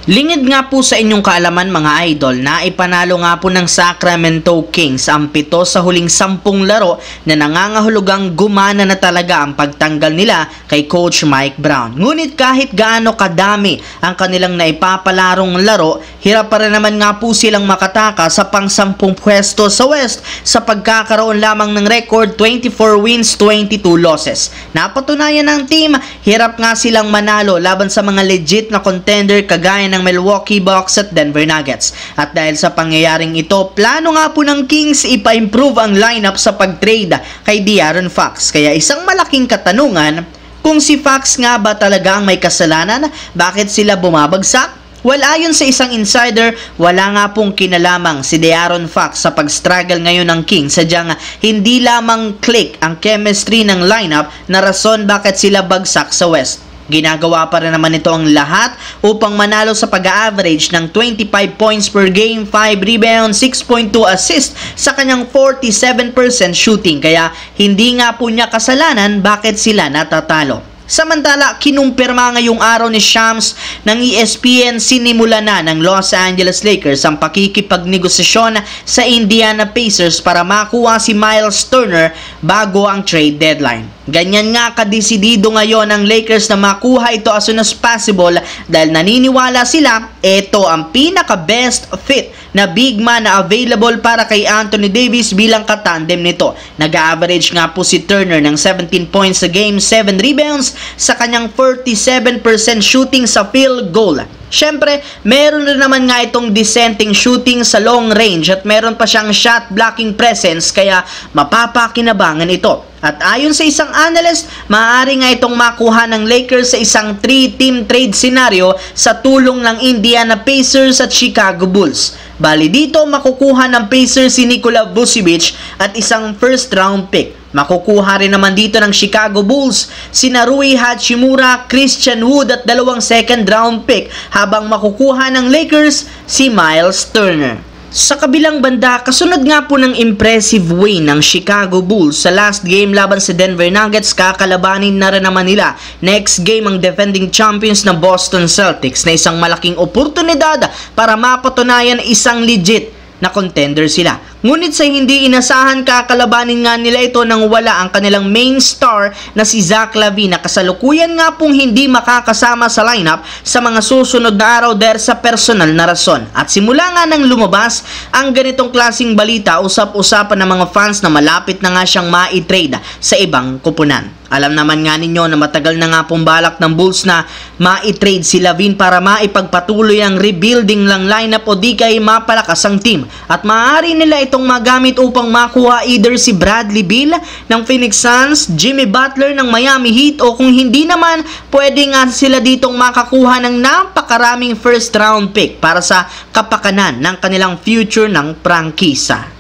Lingid nga po sa inyong kaalaman mga idol na ipanalo nga po ng Sacramento Kings ang 7 sa huling 10 laro na nangangahulugang gumana na talaga ang pagtanggal nila kay Coach Mike Brown. Ngunit kahit gaano kadami ang kanilang naipapalarong laro, hirap pa rin naman nga po silang makataka sa pang-10 pwesto sa West sa pagkakaroon lamang ng record 24 wins, 22 losses. Napatunayan ng team, hirap nga silang manalo laban sa mga legit na contender kagaya ng Milwaukee Bucks at Denver Nuggets. At dahil sa pangyayaring ito, plano nga po ng Kings ipa-improve ang lineup sa pag-trade kay De'Aaron Fox. Kaya isang malaking katanungan, kung si Fox nga ba talaga ang may kasalanan, bakit sila bumabagsak? Well, ayon sa isang insider, wala nga pong kinalamang si De'Aaron Fox sa pag-struggle ngayon ng Kings. Sadyang hindi lamang click ang chemistry ng lineup na rason bakit sila bagsak sa West. Ginagawa pa rin naman ito ang lahat upang manalo sa pag-average ng 25 points per game, 5 rebounds, 6.2 assists sa kanyang 47% shooting. Kaya hindi nga po niya kasalanan bakit sila natatalo. Samantala, kinumpirma ngayong araw ni Shams ng ESPN sinimula na ng Los Angeles Lakers ang pakikipagnegosasyon sa Indiana Pacers para makuha si Miles Turner bago ang trade deadline. Ganyan nga kadesidido ngayon ng Lakers na makuha ito as soon as possible dahil naniniwala sila ito ang pinaka-best fit na big man na available para kay Anthony Davis bilang katandem nito. Nag-average nga po si Turner ng 17 points a game, 7 rebounds sa kanyang 47% shooting sa field goal. Siyempre, meron rin naman nga itong dissenting shooting sa long range at meron pa siyang shot blocking presence kaya mapapakinabangan ito. At ayon sa isang analyst, maaari nga itong makuha ng Lakers sa isang 3-team trade scenario sa tulong ng Indiana Pacers at Chicago Bulls. Bali dito, makukuha ng Pacers si Nikola Vucevic at isang first round pick. Makukuha rin naman dito ng Chicago Bulls si Rui Hachimura, Christian Wood at 2 second round pick habang makukuha ng Lakers si Miles Turner. Sa kabilang banda, kasunod nga po ng impressive win ng Chicago Bulls sa last game laban sa Denver Nuggets, kakalabanin na rin naman nila next game ang defending champions na Boston Celtics na isang malaking oportunidad para mapatunayan isang legit na contender sila. Ngunit sa hindi inasahan, kakalabanin nga nila ito nang wala ang kanilang main star na si Zach LaVine na kasalukuyan nga pong hindi makakasama sa lineup sa mga susunod na araw dahil sa personal na rason. At simula nga nang lumabas ang ganitong klaseng balita, usap-usapan ng mga fans na malapit na nga siyang ma-trade sa ibang kupunan. Alam naman nga ninyo na matagal na nga pong balak ng Bulls na ma-trade si LaVine para maipagpatuloy ang rebuilding lang lineup o di kay mapalakas ang team. At maaari nila itong magamit upang makuha either si Bradley Beal ng Phoenix Suns, Jimmy Butler ng Miami Heat o kung hindi naman, pwede nga sila ditong makakuha ng napakaraming first round pick para sa kapakanan ng kanilang future ng prangkisa.